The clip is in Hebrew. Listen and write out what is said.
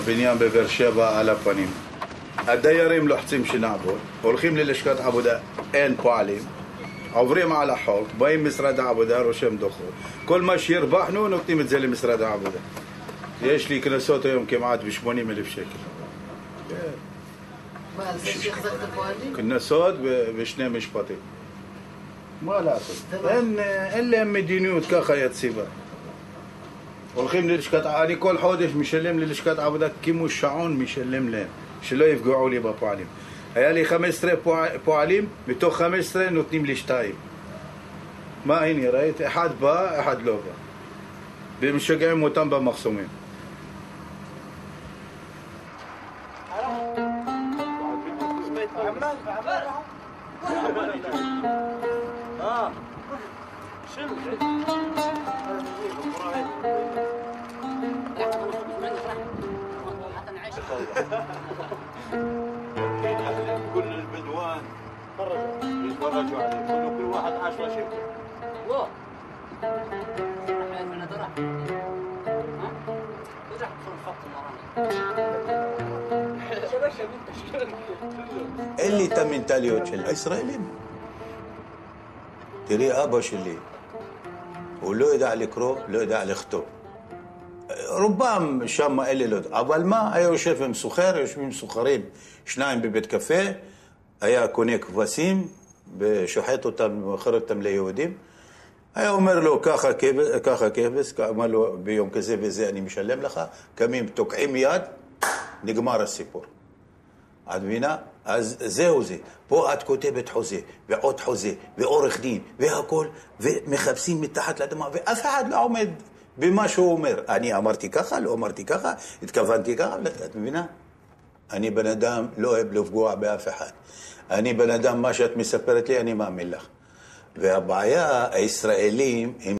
הבניין בבאר שבע על הפנים. הדיירים לוחצים שנעבוד, הולכים ללשכת עבודה, אין פועלים, עוברים על החוק, באים משרד העבודה, רושם דוחות. כל מה שהרבחנו נותנים את זה למשרד העבודה. יש לי כנסות היום כמעט ב-80,000 שקל. מה, על זה שהחזקת פועלים? כנסות ושני משפטים. מה לעשות? אין להם מדיניות ככה יציבה. הולכים ללשכת, אני כל חודש משלם ללשכת עבודה כמו שעון משלם להם, שלא יפגעו לי בפועלים. היה לי 15 פועלים, מתוך 15 נותנים לי 2. מה הנה, ראית? אחד בא, אחד לא בא. ומשגעים אותם במחסומים. كل البدوان يتفرجوا عليه كل واحد 10 شبر الله من درح ها درح بصير خط אין לי את המנטליות של הישראלים. תראי, אבא שלי, הוא לא יודע לקרוא, לא יודע לכתוב. רובם שם אלה לא יודע. אבל מה? היה יושב עם סוחר, יושבים סוחרים, 2 בבית קפה, היה קונה כבשים, ושוחט אותם ומוכר אותם ליהודים. היה אומר לו, ככה כבש, אמר לו, ביום כזה וזה אני משלם לך, קמים, תוקעים יד, נגמר הסיפור. את מבינה? אז זהו זה. פה את כותבת חוזה, ועוד חוזה, ועורך דין, והכל, ומחפשים מתחת לאדמה, ואף אחד לא עומד במה שהוא אומר. אני אמרתי ככה, לא אמרתי ככה, התכוונתי ככה, את מבינה? אני בן אדם לא אוהב לפגוע באף אחד. אני בן אדם, מה שאת מספרת לי, אני מאמין לך. והבעיה, הישראלים הם